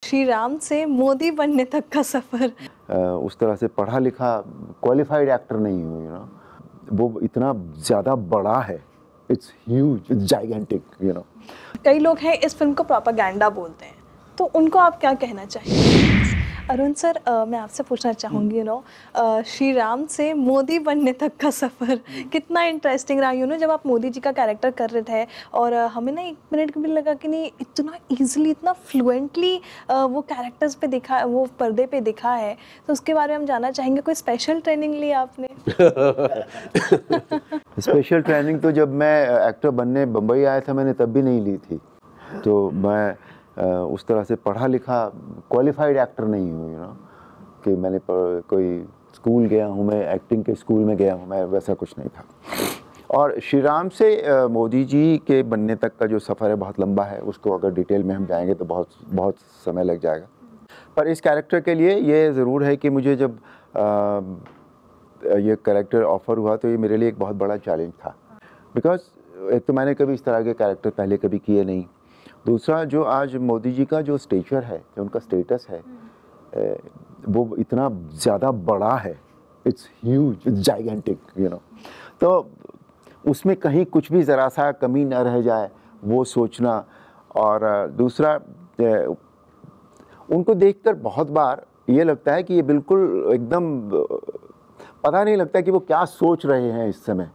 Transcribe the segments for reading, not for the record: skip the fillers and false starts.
श्री राम से मोदी बनने तक का सफर। उस तरह से पढ़ा लिखा क्वालिफाइड एक्टर नहीं हूँ, यू नो। वो इतना ज़्यादा बड़ा है, it's huge, it's gigantic, you know. कई लोग हैं इस फिल्म को प्रोपेगेंडा बोलते हैं, तो उनको आप क्या कहना चाहेंगे? अरुण सर, मैं आपसे पूछना चाहूँगी, श्री राम से मोदी बनने तक का सफ़र कितना इंटरेस्टिंग रहा, जब आप मोदी जी का कैरेक्टर कर रहे थे और हमें ना एक मिनट भी लगा कि नहीं, इतना ईजिली, इतना फ्लुएंटली वो कैरेक्टर्स पे दिखा, वो पर्दे पे दिखा है, तो उसके बारे में हम जानना चाहेंगे। कोई स्पेशल ट्रेनिंग ली आपने? स्पेशल ट्रेनिंग तो जब मैं एक्टर बनने बम्बई आया था मैंने तब भी नहीं ली थी। तो मैं उस तरह से पढ़ा लिखा क्वालिफाइड एक्टर नहीं हूँ, यू नो, कि मैंने कोई स्कूल गया हूँ, मैं एक्टिंग के स्कूल में गया हूँ, मैं वैसा कुछ नहीं था। और श्री राम से मोदी जी के बनने तक का जो सफ़र है बहुत लंबा है, उसको अगर डिटेल में हम जाएंगे तो बहुत समय लग जाएगा। पर इस कैरेक्टर के लिए ये ज़रूर है कि मुझे जब ये कैरेक्टर ऑफ़र हुआ तो ये मेरे लिए एक बहुत बड़ा चैलेंज था, बिकॉज एक तो मैंने कभी इस तरह के कैरेक्टर पहले कभी किए नहीं। दूसरा, जो आज मोदी जी का जो स्टेचर है, जो उनका स्टेटस है, वो इतना ज़्यादा बड़ा है, it's huge, it's gigantic, you know. तो उसमें कहीं कुछ भी ज़रा सा कमी ना रह जाए वो सोचना। और दूसरा, उनको देखकर बहुत बार ये लगता है कि ये बिल्कुल एकदम पता नहीं लगता कि वो क्या सोच रहे हैं इस समय,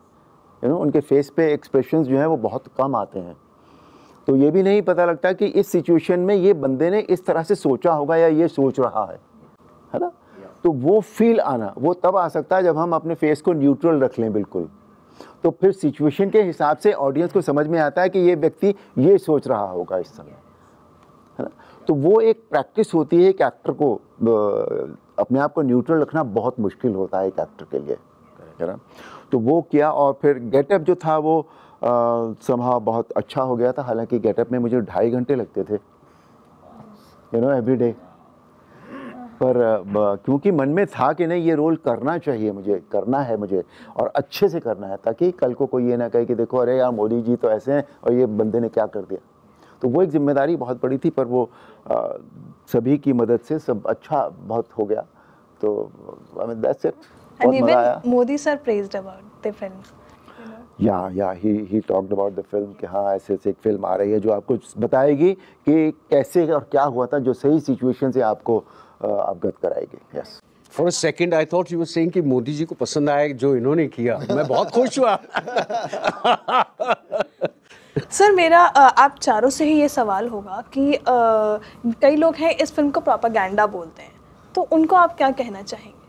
यू नो। उनके फेस पे एक्सप्रेशंस जो हैं वो बहुत कम आते हैं, तो ये भी नहीं पता लगता कि इस सिचुएशन में ये बंदे ने इस तरह से सोचा होगा या ये सोच रहा है ना। तो वो फील आना वो तब आ सकता है जब हम अपने फेस को न्यूट्रल रख लें बिल्कुल, तो फिर सिचुएशन के हिसाब से ऑडियंस को समझ में आता है कि ये व्यक्ति ये सोच रहा होगा इस समय, है ना। तो वो एक प्रैक्टिस होती है एक एक्टर को, अपने आप को न्यूट्रल रखना बहुत मुश्किल होता है एक एक्टर के लिए, है ना। तो वो किया, और फिर गेटअप जो था वो समहाउ बहुत अच्छा हो गया था। हालांकि गेटअप में मुझे 2.5 घंटे लगते थे, यू नो, एवरी डे। पर क्योंकि मन में था कि नहीं, ये रोल करना चाहिए, मुझे करना है, मुझे और अच्छे से करना है, ताकि कल को कोई ये ना कहे कि देखो अरे यार मोदी जी तो ऐसे हैं और ये बंदे ने क्या कर दिया। तो वो एक जिम्मेदारी बहुत बड़ी थी, पर वो सभी की मदद से सब अच्छा बहुत हो गया। तो आई मीन दैट्स इट। बहुत मजा आया। Modi sir praised about the film. He talked about the film कि हाँ ऐसे एक फिल्म आ रही है जो आपको बताएगी कि कैसे और क्या हुआ था, जो सही सिचुएशन से आपको अवगत कराएगी। Yes. For a second I thought you were saying कि मोदी जी को पसंद आया जो इन्होंने किया। मैं बहुत खुश हुआ। सर, मेरा आप चारों से ही ये सवाल होगा कि कई लोग हैं इस फिल्म को प्रोपेगेंडा बोलते हैं, तो उनको आप क्या कहना चाहेंगे?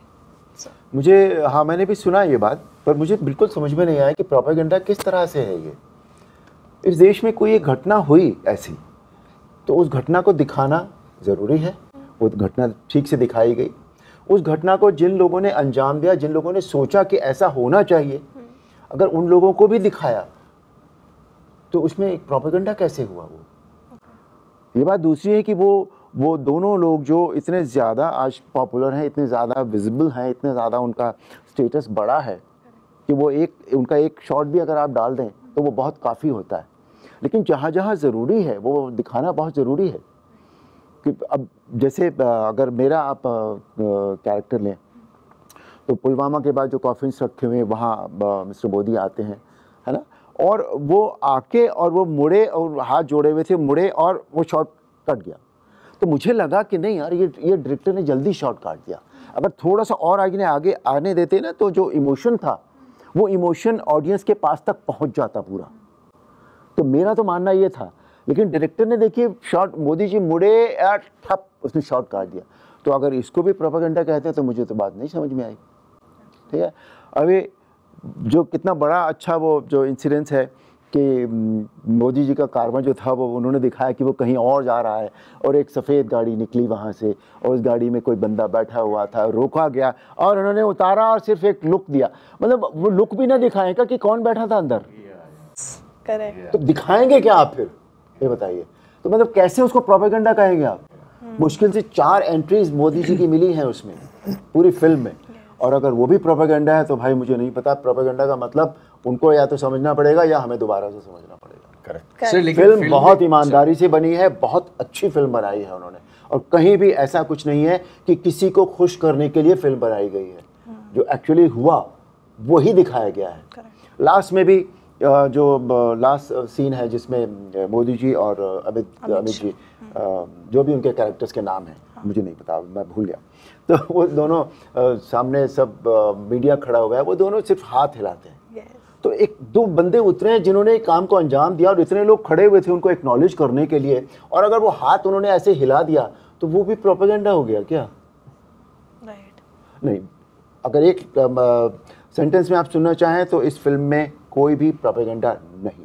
मुझे, हाँ, मैंने भी सुना ये बात, पर मुझे बिल्कुल समझ में नहीं आया कि प्रोपेगेंडा किस तरह से है ये। इस देश में कोई एक घटना हुई ऐसी, तो उस घटना को दिखाना ज़रूरी है। वो घटना ठीक से दिखाई गई। उस घटना को जिन लोगों ने अंजाम दिया, जिन लोगों ने सोचा कि ऐसा होना चाहिए, अगर उन लोगों को भी दिखाया तो उसमें एक प्रोपेगेंडा कैसे हुआ? वो ये बात दूसरी है कि वो दोनों लोग जो इतने ज़्यादा आज पॉपुलर हैं, इतने ज़्यादा विजिबल हैं, इतने ज़्यादा उनका स्टेटस बड़ा है कि वो उनका एक शॉट भी अगर आप डाल दें तो वो बहुत काफ़ी होता है। लेकिन जहाँ जहाँ ज़रूरी है वो दिखाना बहुत ज़रूरी है। कि अब जैसे अगर मेरा आप कैरेक्टर लें तो पुलवामा के बाद जो कॉफिन्स रखे हुए वहाँ मिस्टर मोदी आते हैं, है ना, और वो आके और वो मुड़े और हाथ जोड़े हुए थे, मुड़े और वो शॉट कट गया। तो मुझे लगा कि नहीं यार, ये डायरेक्टर ने जल्दी शॉट काट दिया। अगर थोड़ा सा और आगे आने देते ना तो जो इमोशन था वो इमोशन ऑडियंस के पास तक पहुंच जाता पूरा। तो मेरा तो मानना ये था, लेकिन डायरेक्टर ने देखिए शॉट, मोदी जी मुड़े या ठप, उसने शॉट काट दिया। तो अगर इसको भी प्रोपेगेंडा कहते हैं तो मुझे तो बात नहीं समझ में आई। ठीक है। अभी जो कितना बड़ा अच्छा वो जो इंसिडेंस है कि मोदी जी का कारवां जो था वो उन्होंने दिखाया कि वो कहीं और जा रहा है और एक सफ़ेद गाड़ी निकली वहाँ से और उस गाड़ी में कोई बंदा बैठा हुआ था, रोका गया और उन्होंने उतारा और सिर्फ एक लुक दिया। मतलब वो लुक भी ना दिखाएगा कि कौन बैठा था अंदर। करेक्ट। तो दिखाएंगे क्या आप फिर, ये बताइए। तो मतलब कैसे उसको प्रोपेगेंडा कहेंगे आप? मुश्किल से 4 एंट्रीज मोदी जी की मिली हैं उसमें पूरी फिल्म में, और अगर वो भी प्रोपेगेंडा है तो भाई मुझे नहीं पता प्रोपेगेंडा का मतलब उनको या तो समझना पड़ेगा या हमें दोबारा से समझना पड़ेगा। करेक्ट। फिल्म बहुत ईमानदारी से बनी है, बहुत अच्छी फिल्म बनाई है उन्होंने, और कहीं भी ऐसा कुछ नहीं है कि किसी को खुश करने के लिए फिल्म बनाई गई है। जो एक्चुअली हुआ वही दिखाया गया है। लास्ट में भी जो लास्ट सीन है जिसमें मोदी जी और अमित जी, जो भी उनके कैरेक्टर्स के नाम हैं, मुझे नहीं पता, मैं भूल गया, तो वो दोनों सामने सब मीडिया खड़ा हुआ है, वो दोनों सिर्फ हाथ हिलाते हैं। तो एक दो बंदे उतरे हैं जिन्होंने काम को अंजाम दिया और इतने लोग खड़े हुए थे उनको एक्नॉलेज करने के लिए, और अगर वो हाथ उन्होंने ऐसे हिला दिया तो वो भी प्रोपेगेंडा हो गया क्या? नहीं, अगर एक सेंटेंस में आप सुनना चाहें तो इस फिल्म में कोई भी प्रोपेगेंडा नहीं।